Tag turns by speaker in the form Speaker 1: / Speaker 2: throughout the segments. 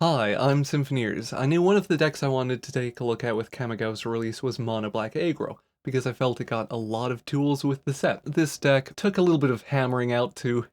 Speaker 1: Hi, I'm Symphoneers. I knew one of the decks I wanted to take a look at with Kamigawa's release was Mono Black Aggro, because I felt it got a lot of tools with the set. This deck took a little bit of hammering out to,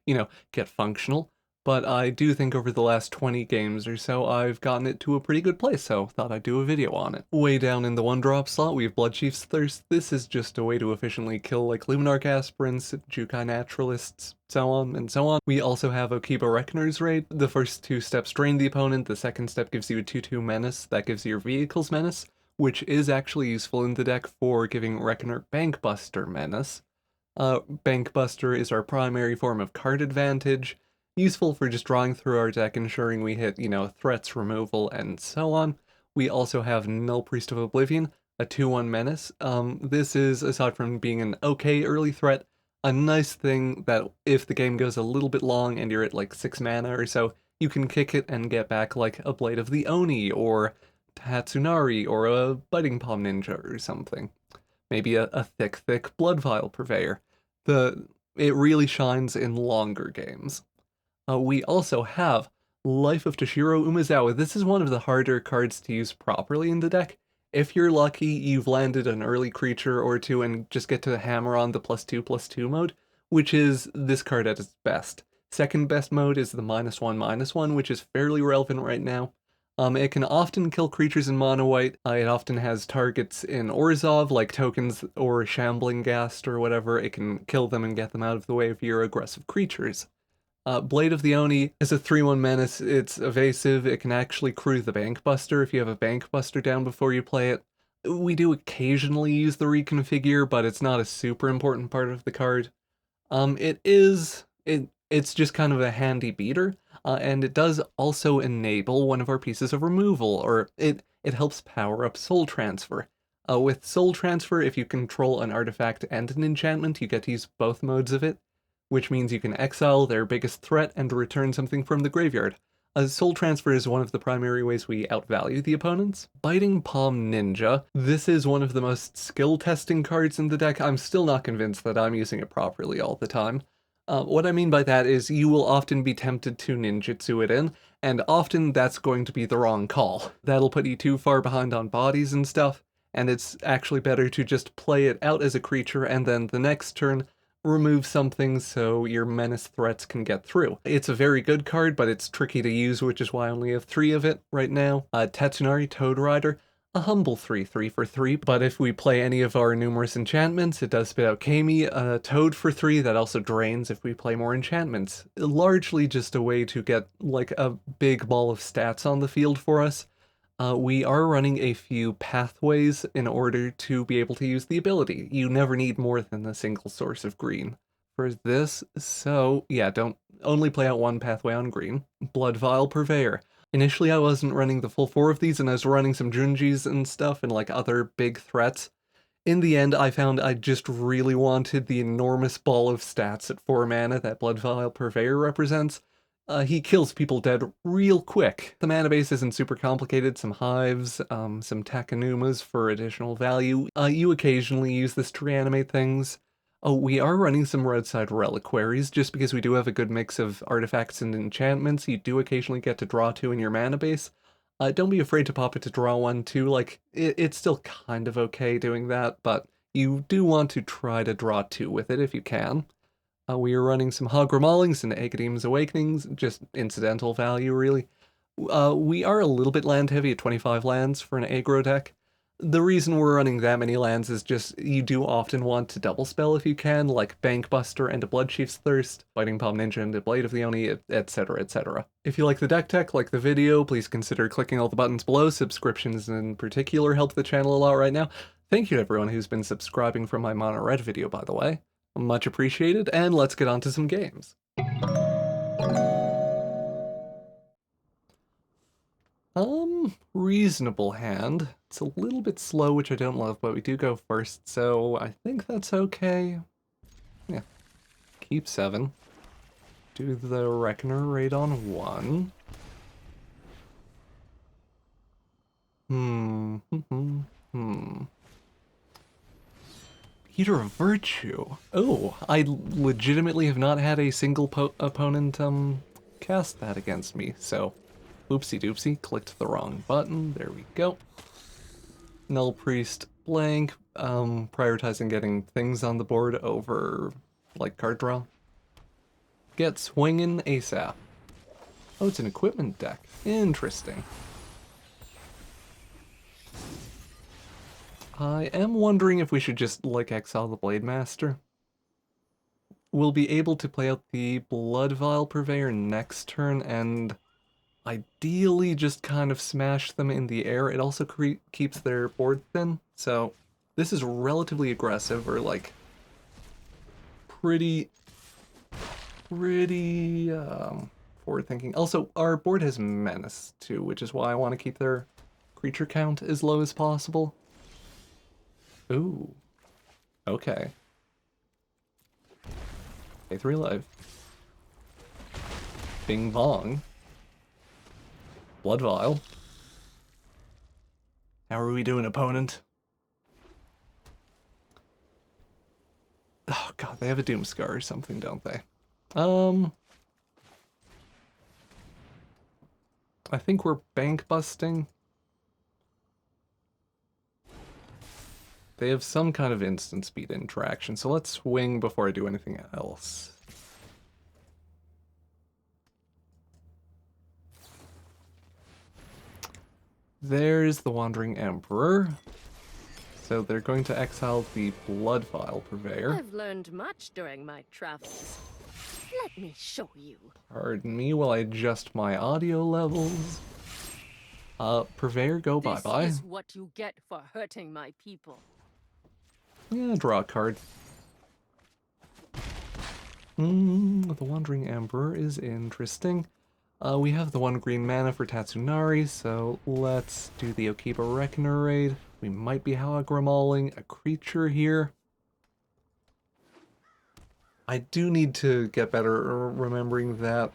Speaker 1: get functional, but I do think over the last 20 games or so I've gotten it to a pretty good place, so thought I'd do a video on it. Way down in the 1-drop slot we have Bloodchief's Thirst. This is just a way to efficiently kill like Luminarch Aspirants, Jukai Naturalists, so on and so on. We also have Okiba Reckoner's Raid. The first two steps drain the opponent, the second step gives you a 2-2 Menace, that gives you your vehicle's Menace, which is actually useful in the deck for giving Reckoner Bankbuster Menace. Bankbuster is our primary form of card advantage, useful for just drawing through our deck, ensuring we hit, threats, removal, and so on. We also have Null Priest of Oblivion, a 2-1 Menace. This is, aside from being an okay early threat, a nice thing that if the game goes a little bit long and you're at like 6 mana or so, you can kick it and get back like a Blade of the Oni, or Tatsunari, or a Biting Palm Ninja or something. Maybe a thick Blood Vial Purveyor. It really shines in longer games. We also have Life of Toshiro Umezawa. This is one of the harder cards to use properly in the deck. If you're lucky, you've landed an early creature or two and just get to hammer on the +2/+2 mode, which is this card at its best. Second best mode is the -1/-1, which is fairly relevant right now. It can often kill creatures in mono white. It often has targets in Orzhov, like tokens or Shambling Ghast or whatever. It can kill them and get them out of the way of your aggressive creatures. Blade of the Oni is a 3-1 Menace. It's evasive. It can actually crew the Bankbuster if you have a Bankbuster down before you play it. We do occasionally use the Reconfigure, but it's not a super important part of the card. It's just kind of a handy beater, and it does also enable one of our pieces of removal, or it helps power up Soul Transfer. With Soul Transfer, if you control an artifact and an enchantment, you get to use both modes of it, which means you can exile their biggest threat and return something from the graveyard. Soul Transfer is one of the primary ways we outvalue the opponents. Biting Palm Ninja. This is one of the most skill-testing cards in the deck. I'm still not convinced that I'm using it properly all the time. What I mean by that is you will often be tempted to ninjutsu it in, and often that's going to be the wrong call. That'll put you too far behind on bodies and stuff, and it's actually better to just play it out as a creature and then the next turn remove something so your menace threats can get through. It's a very good card, but it's tricky to use, which is why I only have 3 of it right now. Tatsunari Toad Rider, a humble 3/3 for 3, but if we play any of our numerous enchantments, it does spit out Kami, a Toad for 3 that also drains if we play more enchantments. Largely just a way to get like a big ball of stats on the field for us. We are running a few pathways in order to be able to use the ability. You never need more than a single source of green for this, so yeah, don't only play out one pathway on green. Blood Vial Purveyor. Initially I wasn't running the full 4 of these, and I was running some Junjis and stuff and like other big threats. In the end, I found I just really wanted the enormous ball of stats at 4 mana that Blood Vial Purveyor represents. He kills people dead real quick. The mana base isn't super complicated, some hives, some Takanumas for additional value. You occasionally use this to reanimate things. Oh, we are running some Roadside Reliquaries, just because we do have a good mix of artifacts and enchantments. You do occasionally get to draw 2 in your mana base. Don't be afraid to pop it to draw 1 too, like, it's still kind of okay doing that, but you do want to try to draw 2 with it if you can. We are running some Hogramallings and Agadeem's Awakenings, just incidental value, really. We are a little bit land heavy at 25 lands for an aggro deck. The reason we're running that many lands is just you do often want to double spell if you can, like Bankbuster and a Bloodchief's Thirst, Biting Palm Ninja and a Blade of the Oni, etc, etc. If you like the deck tech, like the video, please consider clicking all the buttons below. Subscriptions in particular help the channel a lot right now. Thank you to everyone who's been subscribing from my Mono Red video, by the way. Much appreciated, and let's get on to some games. Reasonable hand. It's a little bit slow, which I don't love, but we do go first, so I think that's okay. Yeah. Keep 7. Do the Reckoner Raid on 1. Eater of Virtue. Oh, I legitimately have not had a single opponent cast that against me, so Oopsie doopsie, clicked the wrong button. There we go. Null Priest blank, prioritizing getting things on the board over, like, card draw. Get swinging ASAP. Oh, it's an equipment deck. Interesting. I am wondering if we should just, like, exile the Blade Master. We'll be able to play out the Blood Vial Purveyor next turn, and ideally just kind of smash them in the air. It also keeps their board thin, so this is relatively aggressive, or like pretty forward thinking. Also, our board has Menace too, which is why I want to keep their creature count as low as possible. Ooh, okay. A3 life. Bing bong. Blood Vial. How are we doing, opponent? Oh god, they have a Doomscar or something, don't they? I think we're bank busting. They have some kind of instant speed interaction, so let's swing before I do anything else. There's the Wandering Emperor. So they're going to exile the Blood Vial Purveyor.
Speaker 2: I've learned much during my travels. Let me show you.
Speaker 1: Pardon me while I adjust my audio levels. Purveyor, go bye-bye.
Speaker 2: This is what you get for hurting my people.
Speaker 1: Yeah, draw a card. The Wandering Emperor is interesting. We have the 1 green mana for Tatsunari, so let's do the Okiba Reckoner raid. We might be aggro-mauling a creature here. I do need to get better at remembering that.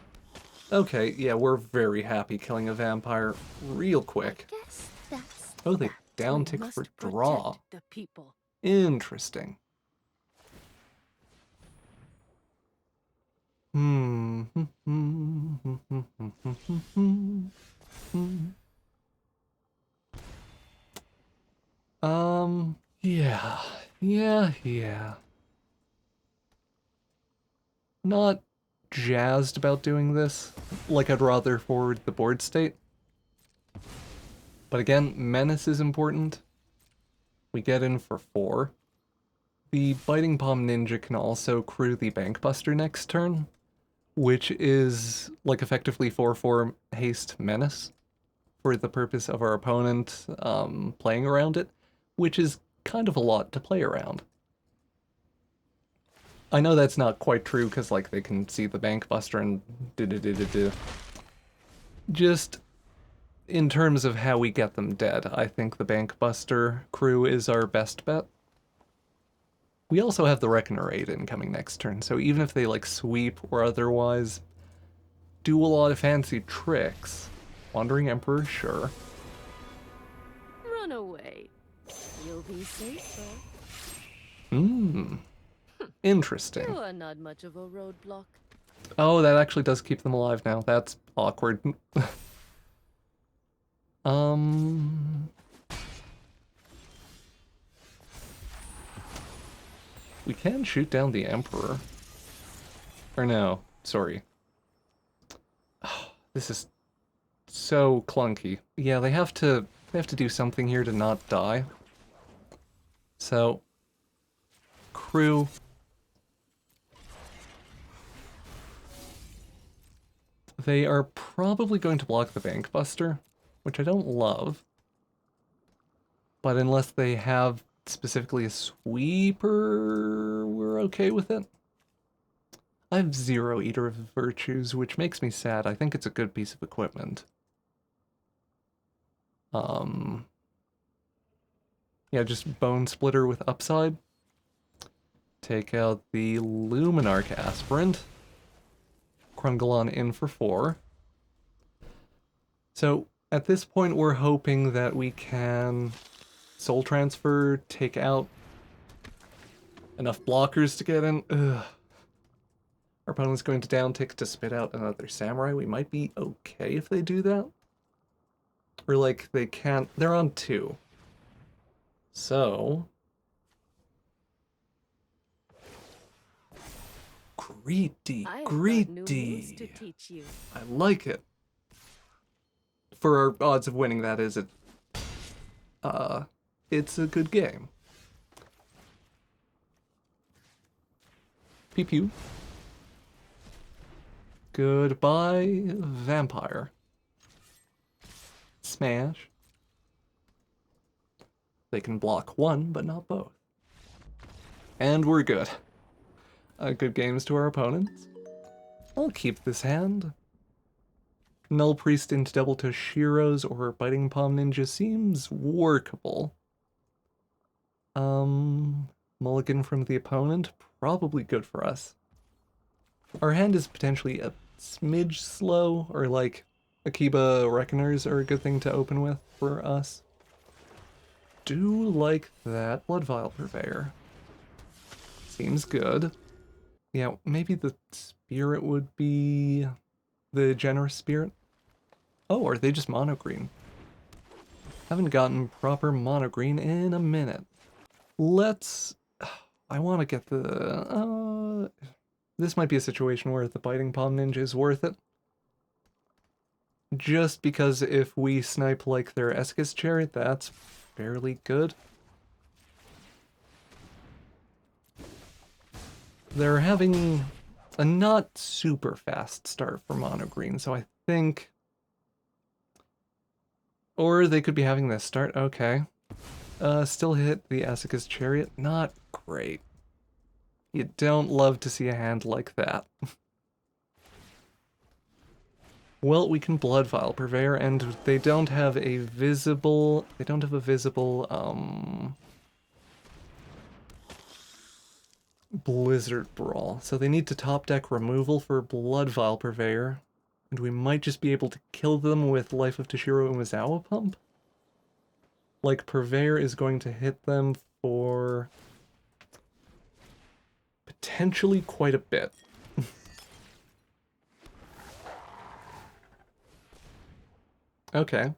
Speaker 1: Okay, yeah, we're very happy killing a vampire real quick. Oh, they downtick for draw.
Speaker 2: The people.
Speaker 1: Interesting. Yeah. Not jazzed about doing this. Like, I'd rather forward the board state. But again, Menace is important. We get in for 4. The Biting Palm Ninja can also crew the Bankbuster next turn, which is, like, effectively 4/4 haste Menace for the purpose of our opponent playing around it, which is kind of a lot to play around. I know that's not quite true, because, like, they can see the Bankbuster and Just in terms of how we get them dead, I think the Bankbuster crew is our best bet. We also have the Reckoner raid incoming next turn, so even if they, like, sweep or otherwise do a lot of fancy tricks, Wandering Emperor, sure.
Speaker 2: Run away. You'll be safer.
Speaker 1: Interesting.
Speaker 2: You are not much of a roadblock.
Speaker 1: Oh, that actually does keep them alive now. That's awkward. We can shoot down the Emperor. Or no, sorry. Oh, this is so clunky. Yeah, they have to do something here to not die. So, crew. They are probably going to block the Bankbuster, which I don't love. But unless they have specifically a sweeper, we're okay with it. I have 0 Eater of Virtues, which makes me sad. I think it's a good piece of equipment. Yeah, just Bone Splitter with upside. Take out the Luminarch Aspirant. Krungalon in for 4. So, at this point, we're hoping that we can Soul Transfer, take out enough blockers to get in. Ugh. Our opponent's going to downtick to spit out another Samurai. We might be okay if they do that. Or like they can't, they're on 2. So greedy,
Speaker 2: I have got new moves to
Speaker 1: greedy.
Speaker 2: teach you.
Speaker 1: I like it. For our odds of winning, that is, it's a good game. Pew pew. Goodbye, vampire. Smash. They can block 1, but not both. And we're good. Good games to our opponents. I'll keep this hand. Null Priest into double Toshiro's or Biting Palm Ninja seems workable. Mulligan from the opponent, probably good for us. Our hand is potentially a smidge slow, or like Okiba Reckoners are a good thing to open with for us. Do like that Blood Vial Purveyor. Seems good. Yeah, maybe the spirit would be the Generous Spirit. Oh, are they just mono green? Haven't gotten proper mono green in a minute. Let's... I want to get the... this might be a situation where the Biting Palm Ninja is worth it. Just because if we snipe like their Escus Chariot, that's fairly good. They're having a not super fast start for mono green, so I think... Or they could be having this start, okay. Still hit the Escus Chariot, not great. You don't love to see a hand like that. Well, we can Blood Vial Purveyor, and they don't have a visible... Blizzard Brawl. So they need to top deck removal for Blood Vial Purveyor. And we might just be able to kill them with Life of Toshiro Umezawa Pump. Like, Purveyor is going to hit them for... potentially quite a bit. Okay.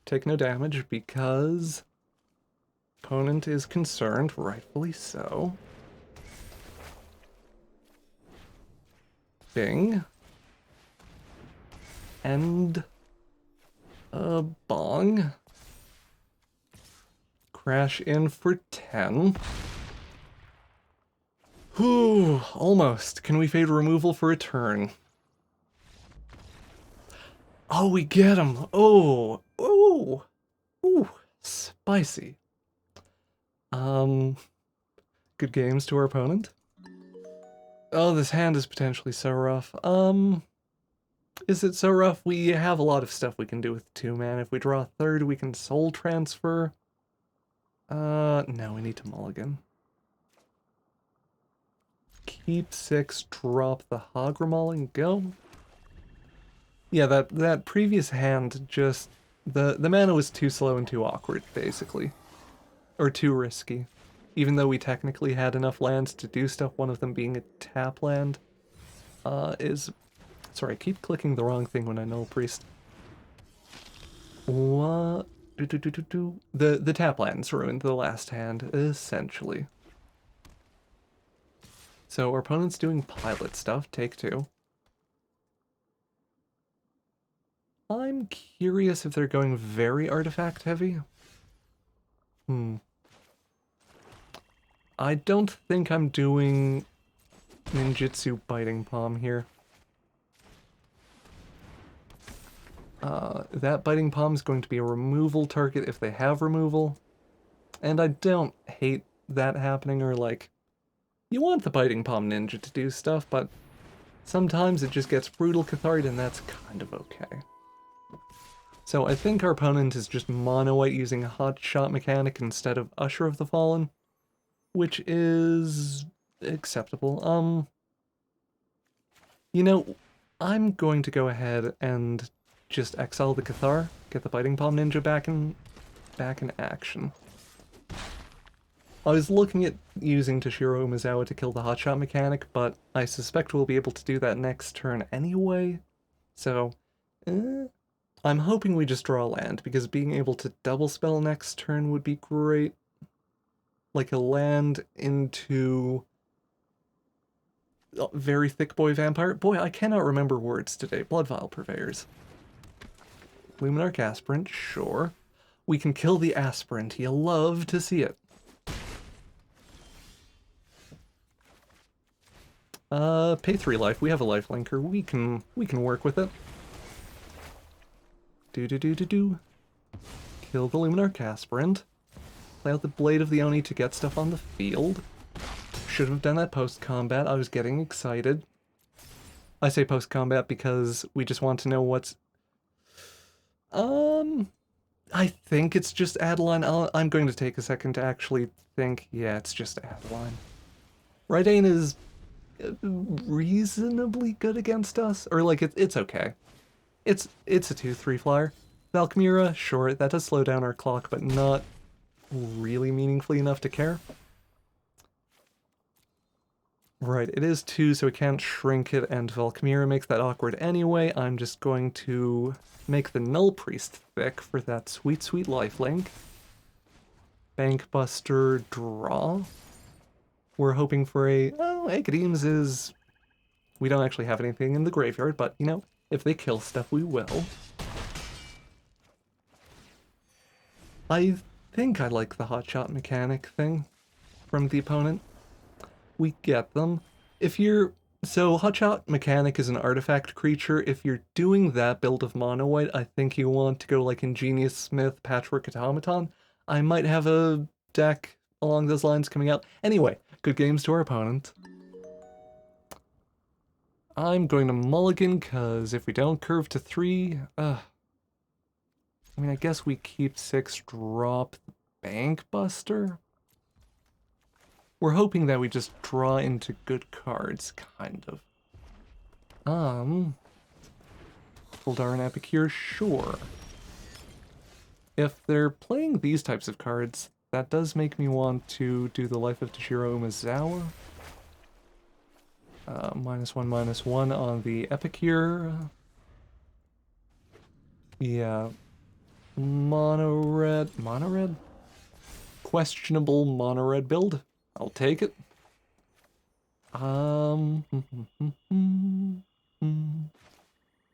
Speaker 1: Take no damage because... opponent is concerned, rightfully so. Bing. And... a bong. Crash in for 10. Whew, almost. Can we fade removal for a turn? Oh, we get him. Oh, ooh, ooh, spicy. Good games to our opponent. Oh, this hand is potentially so rough. Is it so rough? We have a lot of stuff we can do with 2-man. If we draw a third, we can soul transfer. No, we need to mulligan. Keep 6, drop the Hagramal and go. Yeah, that previous hand just... The mana was too slow and too awkward, basically. Or too risky. Even though we technically had enough lands to do stuff, one of them being a tap land, is... Sorry, I keep clicking the wrong thing when I Null Priest. What? The tap lands ruined the last hand, essentially. So our opponent's doing pilot stuff, take 2. I'm curious if they're going very artifact heavy. I don't think I'm doing ninjutsu biting palm here. That biting palm is going to be a removal target if they have removal. And I don't hate that happening, or like, you want the biting palm ninja to do stuff, but sometimes it just gets brutal cathart and that's kind of okay. So I think our opponent is just mono white using a hot shot mechanic instead of Usher of the Fallen, which is acceptable. You know, I'm going to go ahead and just exile the Cathar, get the Biting Palm Ninja back in action. I was looking at using Toshiro Umezawa to kill the hotshot mechanic, but I suspect we'll be able to do that next turn anyway, so I'm hoping we just draw land, because being able to double spell next turn would be great. Like a land into very thick boy vampire. Boy, I cannot remember words today. Blood Vial Purveyors. Luminarch Aspirant, sure. We can kill the Aspirant. You love to see it. Pay 3 life. We have a life linker. We can work with it. Do. Kill the Luminarch Aspirant. Play out the Blade of the Oni to get stuff on the field. Should have done that post-combat. I was getting excited. I say post-combat because we just want to know what's... I think it's just Adeline. I'm going to take a second to actually think. Yeah, it's just Adeline. Raidane is reasonably good against us. Or, like, it's okay. It's a 2/3 flyer. Valkmira, sure, that does slow down our clock, but not really meaningfully enough to care. Right, it is 2, so we can't shrink it, and Valkmira makes that awkward anyway. I'm just going to make the Null Priest thick for that sweet, sweet lifelink. Bankbuster, draw. We're hoping for a... Oh, Academ's is... We don't actually have anything in the graveyard, but, you know, if they kill stuff, we will. I think I like the hotshot mechanic thing from the opponent. We get them. If you're... So, hotshot mechanic is an artifact creature. If you're doing that build of mono white, I think you want to go like Ingenious Smith, Patchwork Automaton. I might have a deck along those lines coming out. Anyway, good games to our opponent. I'm going to mulligan, because if we don't curve to 3... I mean, I guess we keep 6, drop the Bankbuster? We're hoping that we just draw into good cards, kind of. Uldaran Epicure, sure. If they're playing these types of cards, that does make me want to do the Life of Toshiro Umezawa. -1/-1 on the Epicure. Yeah. Mono-red? Questionable mono-red build. I'll take it.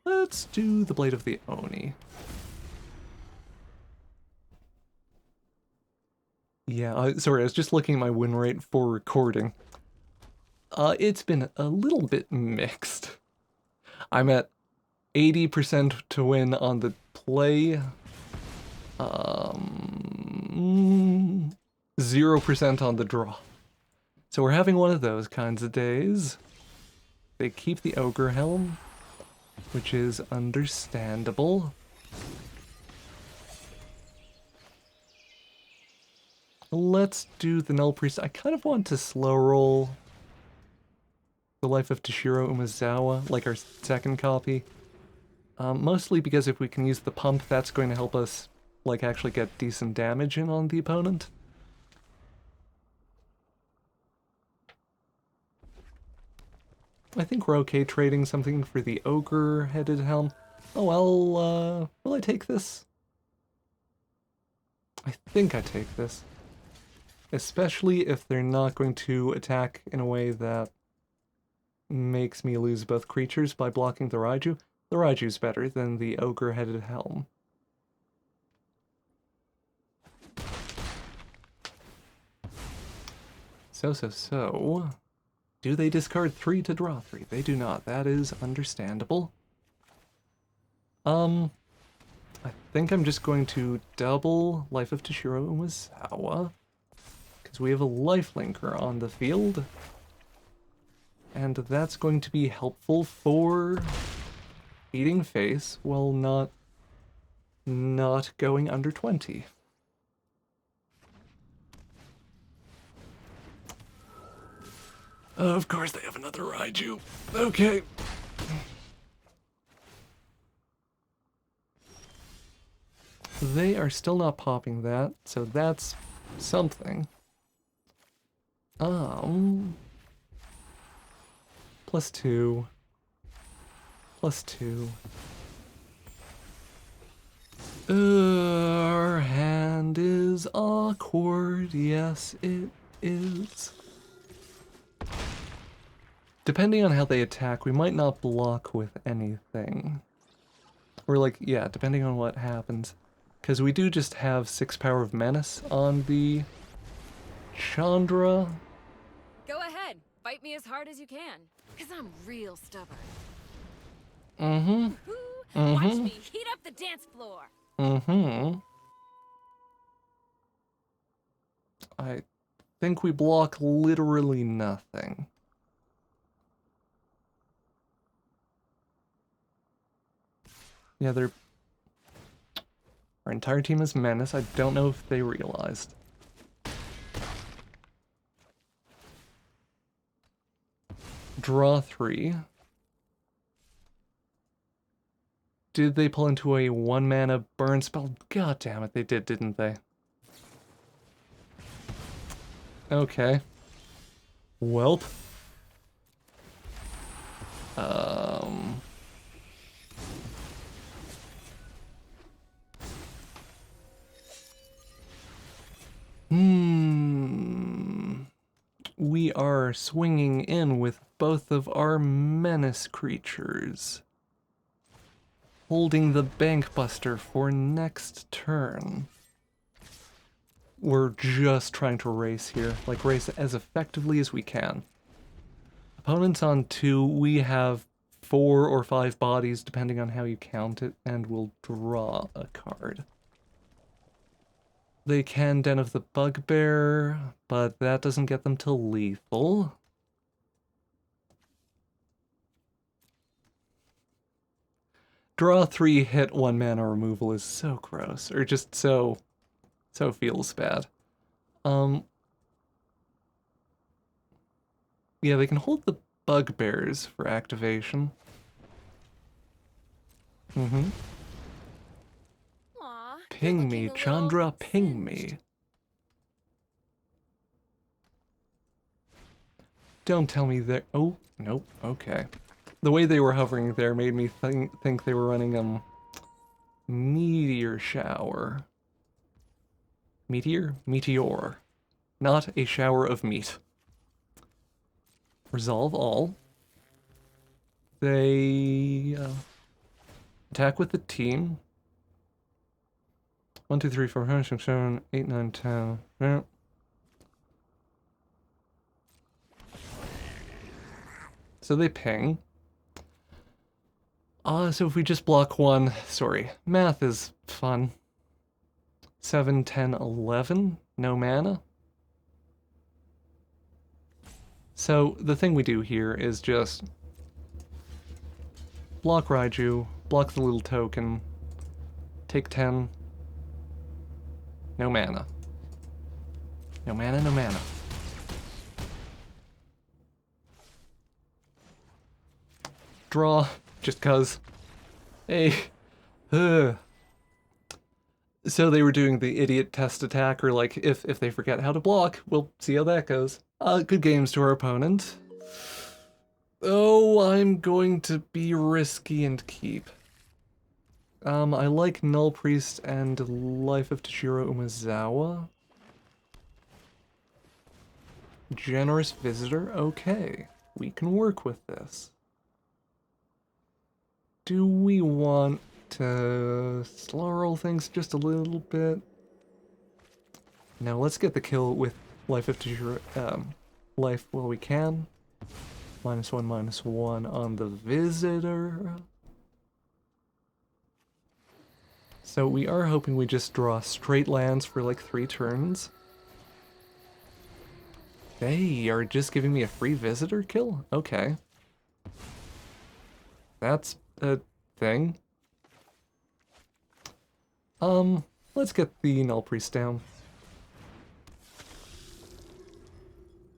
Speaker 1: Let's do the Blade of the Oni. Yeah, sorry, I was just looking at my win rate for recording. It's been a little bit mixed. I'm at 80% to win on the play. 0% on the draw. So we're having one of those kinds of days. They keep the Ogre Helm, which is understandable. Let's do the Null Priest. I kind of want to slow roll the Life of Toshiro Umezawa, like our second copy. Mostly because if we can use the pump, that's going to help us like actually get decent damage in on the opponent. I think we're okay trading something for the ogre-headed helm. Oh well, will I take this? I think I take this. Especially if they're not going to attack in a way that makes me lose both creatures by blocking the Raiju. The Raiju's better than the ogre-headed helm. So. Do they discard 3 to draw 3? They do not. That is understandable. I think I'm just going to double Life of Toshiro Umezawa, because we have a life linker on the field. And that's going to be helpful for eating face while not going under 20. Of course they have another Raiju. Okay. They are still not popping that, so that's something. +2. +2. Our hand is awkward, yes it is. Depending on how they attack, we might not block with anything. Or like, yeah, depending on what happens. Because we do just have 6 power of Menace on the Chandra.
Speaker 2: Go ahead, fight me as hard as you can, because I'm real stubborn.
Speaker 1: Mm-hmm.
Speaker 2: Watch me heat up the dance floor.
Speaker 1: Mm-hmm. I think we block literally nothing. Yeah, our entire team is Menace. I don't know if they realized. Draw 3. Did they pull into a 1-mana burn spell? God damn it, they did, didn't they? Okay. Welp. We are swinging in with both of our Menace creatures. Holding the Bankbuster for next turn. We're just trying to race here. Like, race as effectively as we can. Opponents on 2, we have 4 or 5 bodies, depending on how you count it, and we'll draw a card. They can Den of the Bugbear, but that doesn't get them to lethal. Draw 3, hit 1-mana removal is so gross, or just so feels bad. Yeah, they can hold the Bugbears for activation. Mm-hmm.
Speaker 2: Aw,
Speaker 1: Ping me, Chandra, ping me. Don't tell me they're... Oh, nope, okay. The way they were hovering there made me think they were running, Meteor Shower. Meteor? Meteor. Not a shower of meat. Resolve all. They attack with the team. 1, 2, 3, 4, 5, 6, 7, 8, 9, 10. Yeah. So they ping. So if we just block 1, sorry, math is fun. 7, 10, 11, no mana. So the thing we do here is just block Raiju, block the little token, take 10, no mana. No mana, no mana. Draw, just cuz. Hey. Ugh. So they were doing the idiot test attack, or like, if they forget how to block, we'll see how that goes. Good games to our opponent. Oh, I'm going to be risky and keep. I like Null Priest and Life of Toshiro Umezawa. Generous Visitor, okay. We can work with this. Do we want to slow roll things just a little bit? No, let's get the kill with Life of Toshiro, life while we can. -1/-1 on the Visitor. So we are hoping we just draw straight lands for like 3 turns. They are just giving me a free Visitor kill? Okay. That's a thing. Let's get the Null Priest down.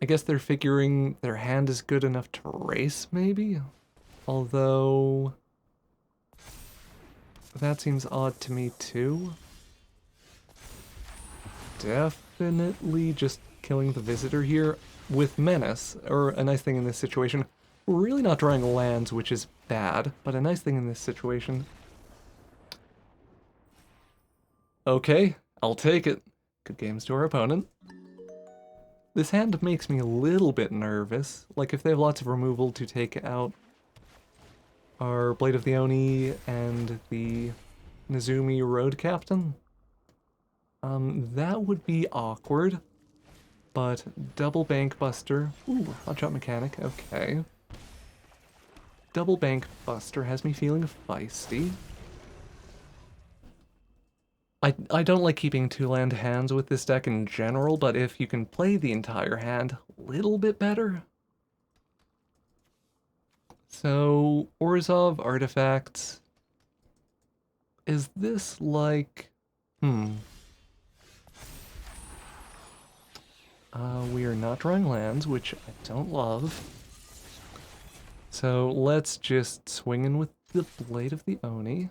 Speaker 1: I guess they're figuring their hand is good enough to race, maybe? Although... that seems odd to me, too. Definitely just killing the Visitor here with Menace, or a nice thing in this situation. We're really not drawing lands, which is bad, but a nice thing in this situation. Okay, I'll take it. Good games to our opponent. This hand makes me a little bit nervous. Like, if they have lots of removal to take out our Blade of the Oni and the Nezumi Road Captain, that would be awkward. But double Bank Buster. Ooh, Hotshot Mechanic, okay. Double Bank Buster has me feeling feisty. I don't like keeping 2-land hands with this deck in general, but if you can play the entire hand a little bit better. So, Orzhov Artifacts. Is this like... we are not drawing lands, which I don't love. So let's just swing in with the Blade of the Oni.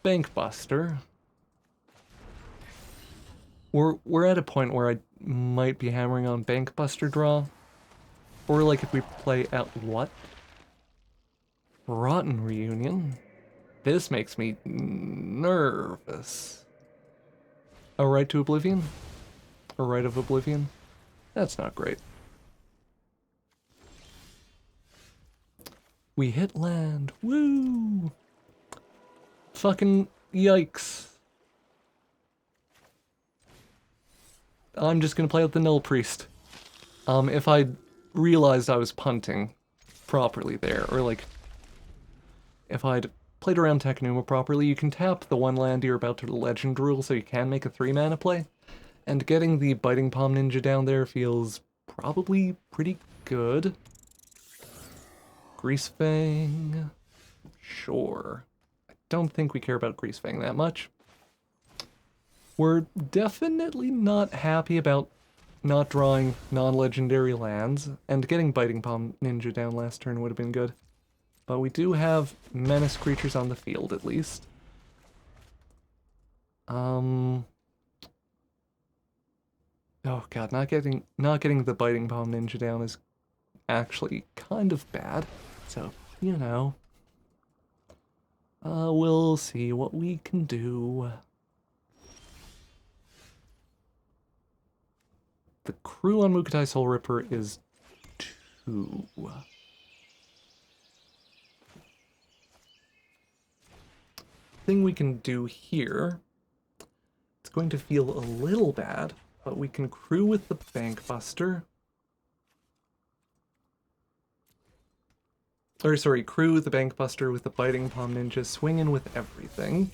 Speaker 1: Bank Buster. We're at a point where I might be hammering on Bank Buster draw. Or like if we play out what? Rotten Reunion. This makes me nervous. A Right to Oblivion? A Right of Oblivion? That's not great. We hit land. Woo! Fucking yikes. I'm just gonna play out the Null Priest. If I realized I was punting properly there, or like, if I'd played around Technuma properly, you can tap the one land you're about to Legend Rule so you can make a 3-mana play. And getting the Biting Palm Ninja down there feels probably pretty good. Greasefang. Sure. I don't think we care about Greasefang that much. We're definitely not happy about not drawing non-legendary lands, and getting Biting Palm Ninja down last turn would have been good. But we do have Menace creatures on the field, at least. Oh god, not getting the Biting Palm Ninja down is actually kind of bad. So, you know. We'll see what we can do. The crew on Mukotai Soul Ripper is 2. Thing we can do here, it's going to feel a little bad, but we can crew with the Bank Buster. Or sorry, crew with the Bank Buster with the Biting Palm Ninja, swing in with everything.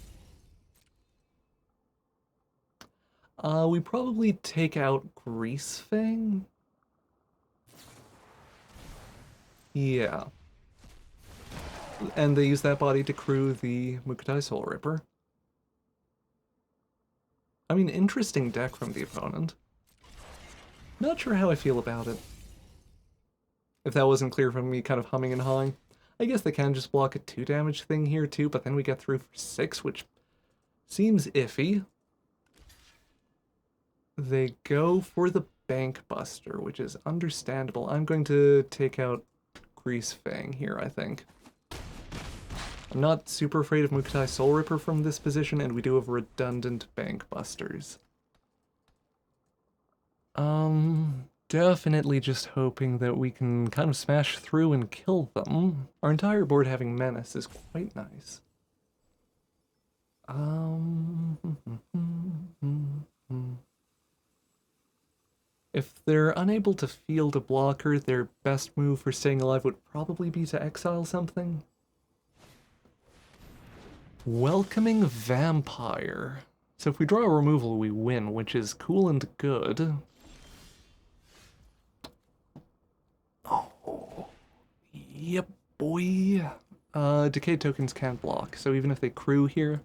Speaker 1: We probably take out Greasefang. Yeah. And they use that body to crew the Mukotai Soul Ripper. I mean, interesting deck from the opponent. Not sure how I feel about it. If that wasn't clear from me kind of humming and hawing. I guess they can just block a 2 damage thing here too, but then we get through for 6, which seems iffy. They go for the Bank Buster, which is understandable. I'm going to take out Greasefang here, I think. I'm not super afraid of Mukotai Soul Ripper from this position, and we do have redundant Bank Busters. Definitely just hoping that we can kind of smash through and kill them. Our entire board having Menace is quite nice. If they're unable to field a blocker, their best move for staying alive would probably be to exile something. Welcoming Vampire. So if we draw a removal, we win, which is cool and good. Oh, yep, boy. Decayed tokens can't block, so even if they crew here,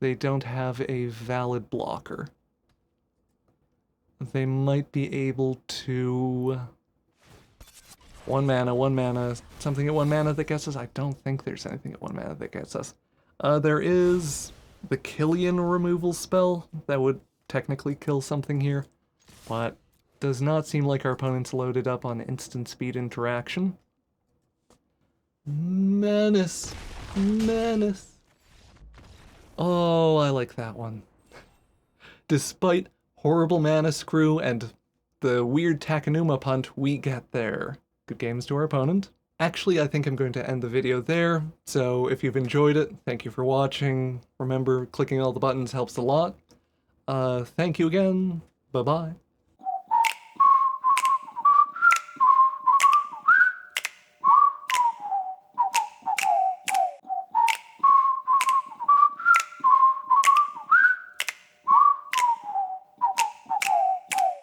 Speaker 1: they don't have a valid blocker. They might be able to... 1 mana, something at 1 mana that gets us. I don't think there's anything at 1 mana that gets us. There is the Killian removal spell that would technically kill something here, but does not seem like our opponent's loaded up on instant speed interaction. Menace! Menace! Oh, I like that one. Despite horrible mana screw and the weird Takenuma punt, we get there. Good games to our opponent. Actually, I think I'm going to end the video there, so if you've enjoyed it, thank you for watching. Remember, clicking all the buttons helps a lot. Thank you again. Bye-bye.